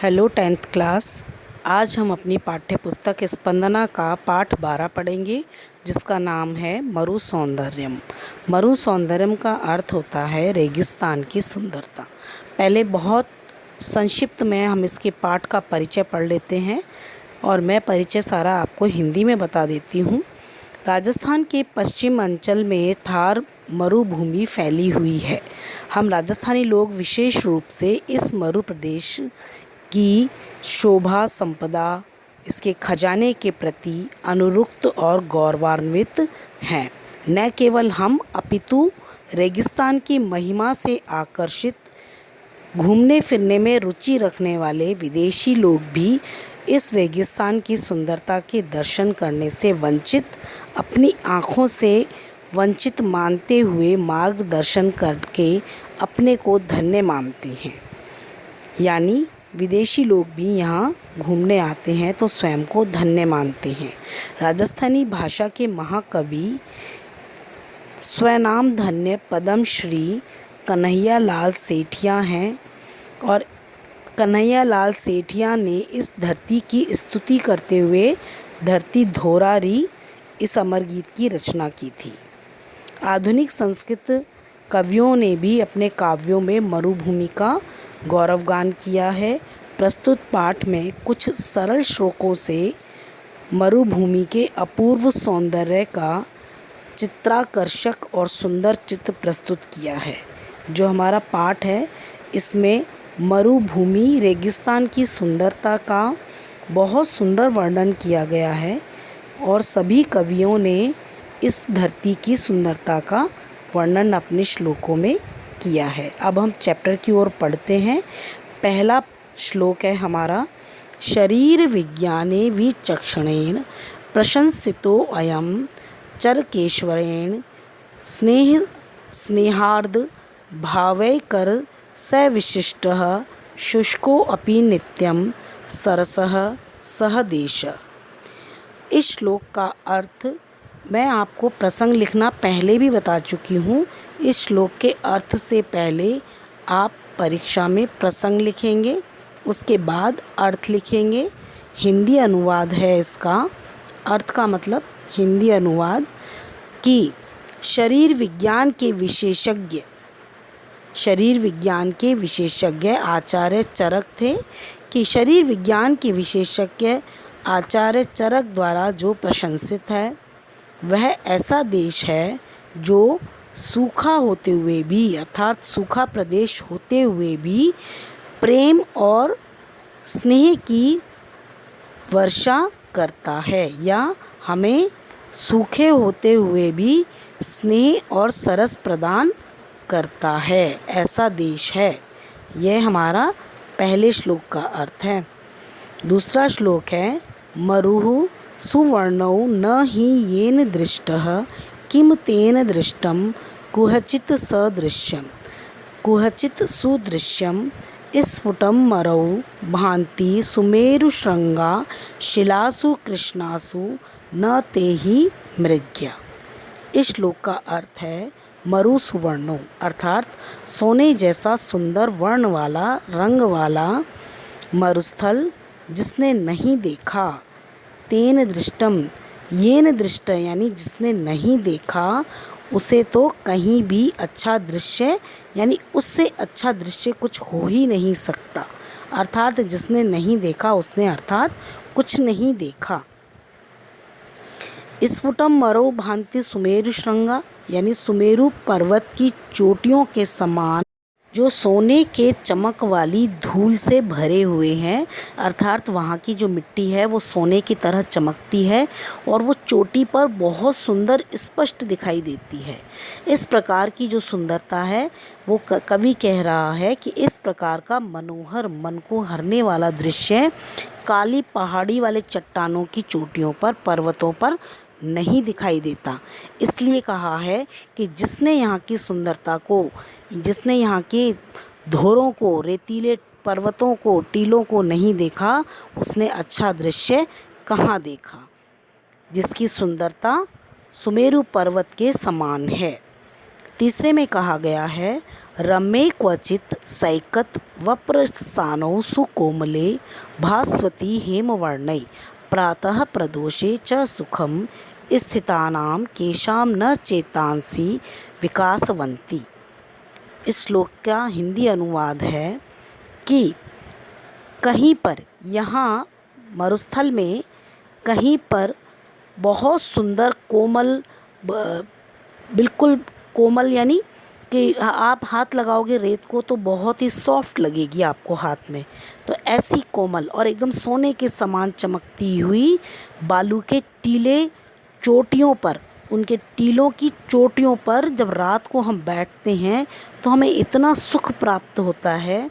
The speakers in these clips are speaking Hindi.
Hello 10th class. आज हम अपनी पाठ्य पुस्तक स्पंदना का पाठ 12 पढ़ेंगे, जिसका नाम है मरु सौंदर्यम। मरु सौंदर्यम का अर्थ होता है रेगिस्तान की सुंदरता। पहले बहुत संक्षिप्त में हम इसके पाठ का परिचय पढ़ लेते हैं और मैं परिचय सारा आपको हिंदी में बता देती हूँ। राजस्थान के पश्चिम अंचल में थार मरुभूमि फैली हुई है। हम राजस्थानी लोग विशेष रूप से इस मरु प्रदेश की शोभा संपदा, इसके खजाने के प्रति अनुरक्त और गौरवान्वित हैं। न केवल हम अपितु रेगिस्तान की महिमा से आकर्षित घूमने फिरने में रुचि रखने वाले विदेशी लोग भी इस रेगिस्तान की सुंदरता के दर्शन करने से वंचित, अपनी आँखों से वंचित मानते हुए मार्गदर्शन करके अपने को धन्य मानते हैं। यानी विदेशी लोग भी यहाँ घूमने आते हैं तो स्वयं को धन्य मानते हैं। राजस्थानी भाषा के महाकवि स्वनाम धन्य पद्मश्री कन्हैया लाल सेठिया हैं और कन्हैया लाल सेठिया ने इस धरती की स्तुति करते हुए धरती धोरारी इस अमर गीत की रचना की थी। आधुनिक संस्कृत कवियों ने भी अपने काव्यों में मरुभूमि का गौरवगान किया है। प्रस्तुत पाठ में कुछ सरल श्लोकों से मरुभूमि के अपूर्व सौंदर्य का चित्राकर्षक और सुंदर चित्र प्रस्तुत किया है। जो हमारा पाठ है इसमें मरुभूमि रेगिस्तान की सुंदरता का बहुत सुंदर वर्णन किया गया है और सभी कवियों ने इस धरती की सुंदरता का वर्णन अपने श्लोकों में किया है। अब हम चैप्टर की ओर पढ़ते हैं। पहला श्लोक है हमारा, शरीर विज्ञाने विचक्षणेन प्रशंसितो अयम चरकेश्वरेण स्नेहार्द भावैकर सविशिष्टः शुष्को अपि नित्यम सरसः सह देश। इस श्लोक का अर्थ मैं आपको प्रसंग लिखना पहले भी बता चुकी हूँ। इस श्लोक के अर्थ से पहले आप परीक्षा में प्रसंग लिखेंगे, उसके बाद अर्थ लिखेंगे। हिंदी अनुवाद है इसका। अर्थ का मतलब हिंदी अनुवाद कि शरीर विज्ञान के विशेषज्ञ आचार्य चरक थे कि शरीर विज्ञान के विशेषज्ञ आचार्य चरक द्वारा जो प्रशंसित है वह ऐसा देश है जो सूखा होते हुए भी, अर्थात सूखा प्रदेश होते हुए भी प्रेम और स्नेह की वर्षा करता है, या हमें सूखे होते हुए भी स्नेह और सरस प्रदान करता है, ऐसा देश है। यह हमारा पहले श्लोक का अर्थ है। दूसरा श्लोक है, मरुः सुवर्णौ न हि येन दृष्टः किम तेन दृष्टं कुहचित् सुदृश्यं स्फुटं मरौ भान्ति सुमेरुशृंगा शिलासु कृष्णासु न तेहि मृग्या। इस श्लोक का अर्थ है, मरु सुवर्णो अर्थात सोने जैसा सुंदर वर्ण वाला, रंग वाला मरुस्थल जिसने नहीं देखा, तेन दृष्टम येन दृष्ट यानी जिसने नहीं देखा, उसे तो कहीं भी अच्छा दृश्य यानी उससे अच्छा दृश्य कुछ हो ही नहीं सकता। अर्थात जिसने नहीं देखा उसने अर्थात कुछ नहीं देखा। स्फुटम मरो भांति सुमेरु श्रृंगा यानी सुमेरु पर्वत की चोटियों के समान जो सोने के चमक वाली धूल से भरे हुए हैं, अर्थात वहाँ की जो मिट्टी है वो सोने की तरह चमकती है और वो चोटी पर बहुत सुंदर स्पष्ट दिखाई देती है। इस प्रकार की जो सुंदरता है वो कवि कह रहा है कि इस प्रकार का मनोहर, मन को हरने वाला दृश्य काली पहाड़ी वाले चट्टानों की चोटियों पर, पर्वतों पर नहीं दिखाई देता। इसलिए कहा है कि जिसने यहाँ की सुंदरता को, जिसने यहाँ के धोरों को, रेतीले पर्वतों को, टीलों को नहीं देखा, उसने अच्छा दृश्य कहाँ देखा, जिसकी सुंदरता सुमेरु पर्वत के समान है। तीसरे में कहा गया है, रम्ये क्वचित् सैकत वप्रसानौ सुकोमले भास्वती हेमवर्णै प्रातः प्रदोषे च सुखम स्थितानां केशां न चेतांसि विकासवन्ति। इस श्लोक का हिंदी अनुवाद है कि कहीं पर यहाँ मरुस्थल में कहीं पर बहुत सुंदर कोमल बिल्कुल कोमल यानी कि आप हाथ लगाओगे रेत को तो बहुत ही सॉफ्ट लगेगी आपको हाथ में। तो ऐसी कोमल और एकदम सोने के समान चमकती हुई बालू के टीले चोटियों पर, उनके टीलों की चोटियों पर जब रात को हम बैठते हैं तो हमें इतना सुख प्राप्त होता है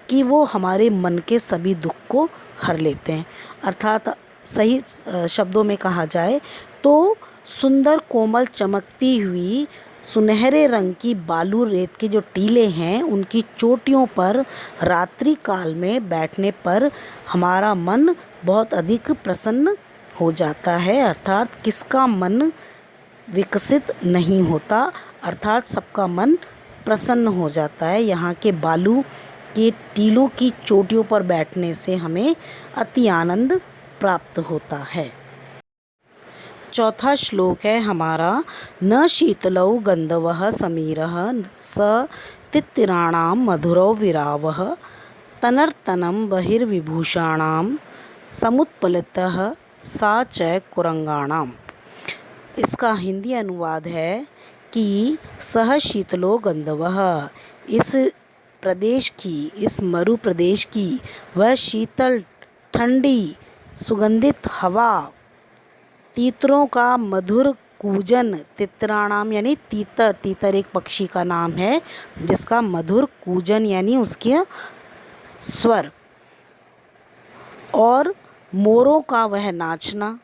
कि वो हमारे मन के सभी दुख को हर लेते हैं। अर्थात सही शब्दों में कहा जाए तो सुंदर कोमल चमकती हुई सुनहरे रंग की बालू रेत के जो टीले हैं उनकी चोटियों पर रात्रि काल में बैठने पर हमारा मन बहुत अधिक प्रसन्न हो जाता है। अर्थात किसका मन विकसित नहीं होता, अर्थात सबका मन प्रसन्न हो जाता है। यहाँ के बालू के टीलों की चोटियों पर बैठने से हमें अति आनंद प्राप्त होता है। चौथा श्लोक है हमारा, न शीतलौ गंधवः समीरः स तित्तिराणां मधुरौ विरावः तनर्तनं बहिर्विभूषाणां समुत्पलितः सा च कुरंगाणाम। इसका हिंदी अनुवाद है कि सह शीतलो गंधवः, इस प्रदेश की, इस मरु प्रदेश की वह शीतल ठंडी सुगंधित हवा, तीतरों का मधुर कूजन, तितराणाम यानी तीतर, तीतर एक पक्षी का नाम है जिसका मधुर कूजन यानी उसके स्वर, और मोरों का वह नाचना,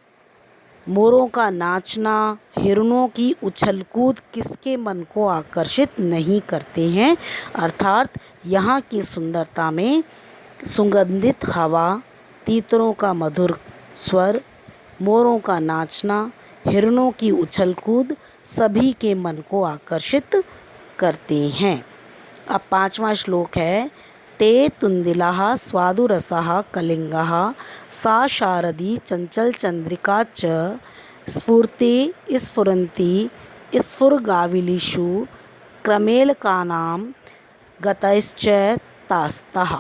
मोरों का नाचना, हिरणों की उछल कूद किसके मन को आकर्षित नहीं करते हैं। अर्थात यहाँ की सुंदरता में सुगंधित हवा, तीतरों का मधुर स्वर, मोरों का नाचना, हिरणों की उछल कूद सभी के मन को आकर्षित करते हैं। अब पांचवा श्लोक है, ते तुंदिलाः स्वादुरसाः कलिंगाः सा शारदी चंचल चंद्रिका च स्फूर्ते स्फुरन्ति स्फुरगाविलीषु क्रमेलकानां गतैश्च तास्तः।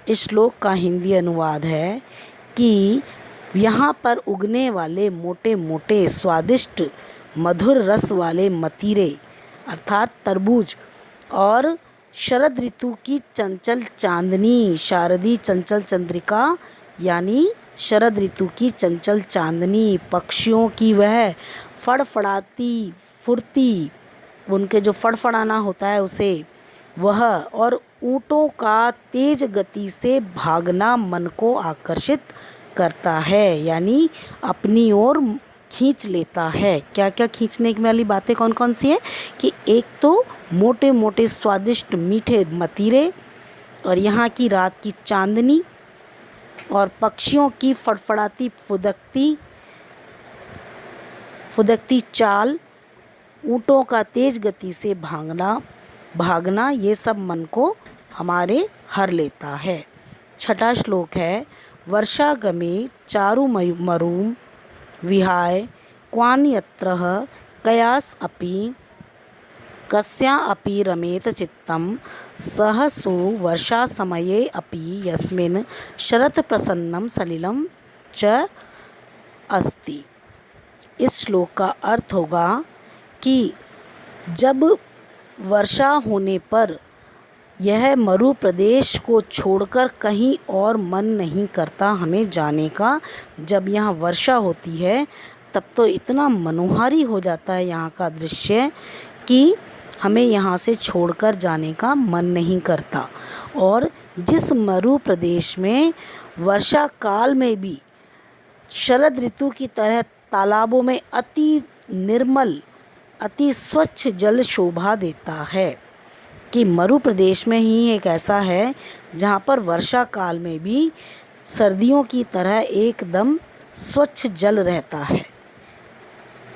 इस श्लोक का हिंदी अनुवाद है कि यहाँ पर उगने वाले मोटे मोटे स्वादिष्ट मधुर रस वाले मतीरे अर्थात तरबूज और शरद ऋतु की चंचल चांदनी, शारदी चंचल चंद्रिका यानी शरद ऋतु की चंचल चांदनी, पक्षियों की वह फड़फड़ाती फुर्ती, उनके जो फड़फड़ाना होता है उसे वह, और ऊँटों का तेज गति से भागना मन को आकर्षित करता है यानी अपनी ओर खींच लेता है। क्या क्या खींचने वाली बातें कौन कौन सी है कि एक तो मोटे मोटे स्वादिष्ट मीठे मतीरे, और यहाँ की रात की चांदनी, और पक्षियों की फड़फड़ाती फुदकती चाल, ऊँटों का तेज गति से भागना ये सब मन को हमारे हर लेता है। छठा श्लोक है, वर्षागमे चारु मरुं विहाय क्वान्यत्रः कयास अपि कस्या अपि रमेत चित्तं सह सु वर्षासमये अपि यस्मिन् शरत् प्रसन्नं सलिलं च अस्ति। इस श्लोक का अर्थ होगा कि जब वर्षा होने पर यह मरु प्रदेश को छोड़कर कहीं और मन नहीं करता हमें जाने का। जब यहाँ वर्षा होती है तब तो इतना मनोहारी हो जाता है यहाँ का दृश्य कि हमें यहाँ से छोड़कर जाने का मन नहीं करता। और जिस मरु प्रदेश में वर्षा काल में भी शरद ऋतु की तरह तालाबों में अति निर्मल, अति स्वच्छ जल शोभा देता है, कि मरु प्रदेश में ही एक ऐसा है जहाँ पर वर्षा काल में भी सर्दियों की तरह एकदम स्वच्छ जल रहता है।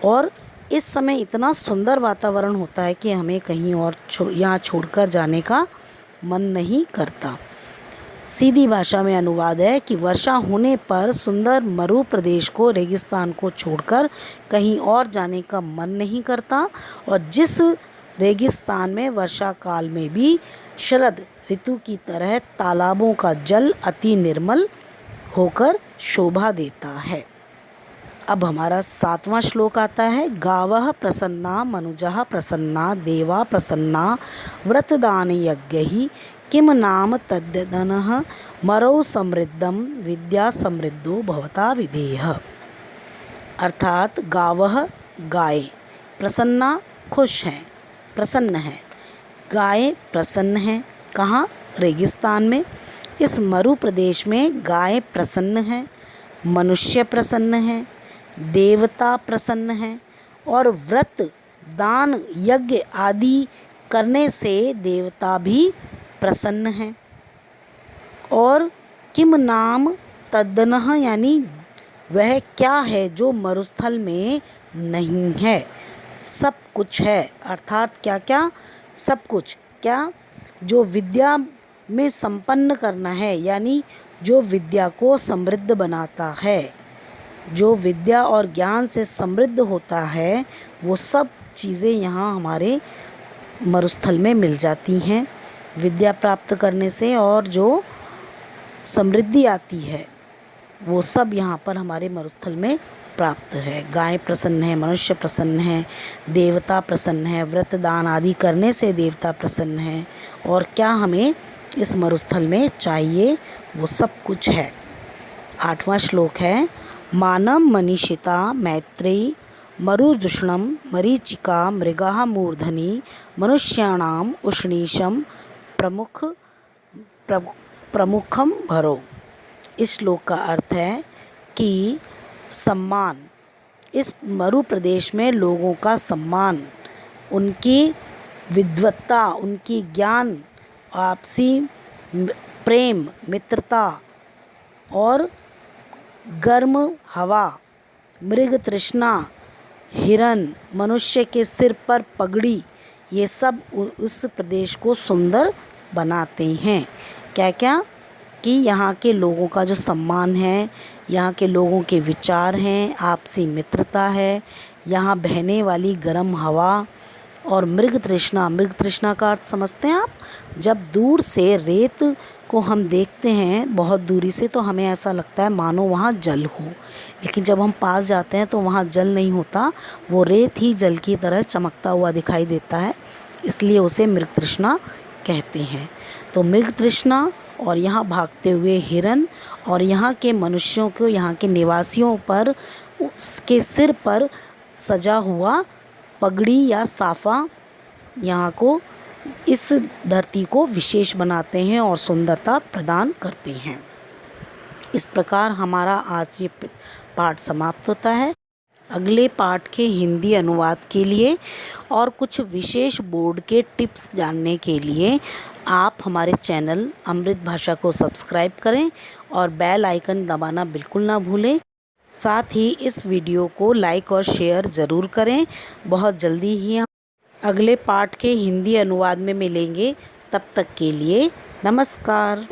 और इस समय इतना सुंदर वातावरण होता है कि हमें कहीं और यहाँ छोड़कर जाने का मन नहीं करता। सीधी भाषा में अनुवाद है कि वर्षा होने पर सुंदर मरु प्रदेश को, रेगिस्तान को छोड़कर कहीं और जाने का मन नहीं करता। और जिस रेगिस्तान में वर्षा काल में भी शरद ऋतु की तरह तालाबों का जल अति निर्मल होकर शोभा देता है। अब हमारा 7वां श्लोक आता है। गावः प्रसन्ना मनुजः प्रसन्ना देवा प्रसन्ना व्रतदान यज्ञैः किम नाम तद्यनः मरौ समृद्धं विद्या समृद्धो भवता विधेयः। अर्थात गावः गाय, प्रसन्ना खुश हैं, प्रसन्न है। गाय प्रसन्न है। कहाँ? रेगिस्तान में। इस मरु प्रदेश में गाय प्रसन्न है, मनुष्य प्रसन्न है, देवता प्रसन्न है और व्रत दान यज्ञ आदि करने से देवता भी प्रसन्न हैं। और किम नाम तद्दनः यानी वह क्या है जो मरुस्थल में नहीं है। सब कुछ है, अर्थात क्या क्या? सब कुछ। क्या? जो विद्या में संपन्न करना है, यानी जो विद्या को समृद्ध बनाता है, जो विद्या और ज्ञान से समृद्ध होता है, वो सब चीज़ें यहाँ हमारे मरुस्थल में मिल जाती हैं। विद्या प्राप्त करने से और जो समृद्धि आती है वो सब यहाँ पर हमारे मरुस्थल में प्राप्त है। गाय प्रसन्न है, मनुष्य प्रसन्न है, देवता प्रसन्न है, व्रत दान आदि करने से देवता प्रसन्न है। और क्या हमें इस मरुस्थल में चाहिए? वो सब कुछ है। 8वां श्लोक है। मानम मनीषिता मैत्रेयी मरुदुष्णम मरीचिका मृगाः मूर्धनि मनुष्याणाम उष्णीशम प्रमुखम भरो। इस श्लोक का अर्थ है कि सम्मान, इस मरु प्रदेश में लोगों का सम्मान, उनकी विद्वत्ता, उनकी ज्ञान, आपसी प्रेम, मित्रता और गर्म हवा, मृग तृष्णा, हिरन, मनुष्य के सिर पर पगड़ी, ये सब उस प्रदेश को सुंदर बनाते हैं। क्या क्या? कि यहाँ के लोगों का जो सम्मान है, यहाँ के लोगों के विचार हैं, आपसी मित्रता है, यहाँ बहने वाली गर्म हवा और मृग तृष्णा। मृग तृष्णा का अर्थ समझते हैं आप? जब दूर से रेत को हम देखते हैं बहुत दूरी से तो हमें ऐसा लगता है मानो वहाँ जल हो, लेकिन जब हम पास जाते हैं तो वहाँ जल नहीं होता, वो रेत ही जल की तरह चमकता हुआ दिखाई देता है, इसलिए उसे मृग तृष्णा कहते हैं। तो मृग तृष्णा और यहाँ भागते हुए हिरन और यहाँ के मनुष्यों को, यहाँ के निवासियों पर उसके सिर पर सजा हुआ पगड़ी या साफा यहाँ को, इस धरती को विशेष बनाते हैं और सुंदरता प्रदान करते हैं। इस प्रकार हमारा आज ये पाठ समाप्त होता है। अगले पाठ के हिंदी अनुवाद के लिए और कुछ विशेष बोर्ड के टिप्स जानने के लिए आप हमारे चैनल अमृत भाषा को सब्सक्राइब करें और बेल आइकन दबाना बिल्कुल ना भूलें। साथ ही इस वीडियो को लाइक और शेयर ज़रूर करें। बहुत जल्दी ही हम अगले पाठ के हिंदी अनुवाद में मिलेंगे। तब तक के लिए नमस्कार।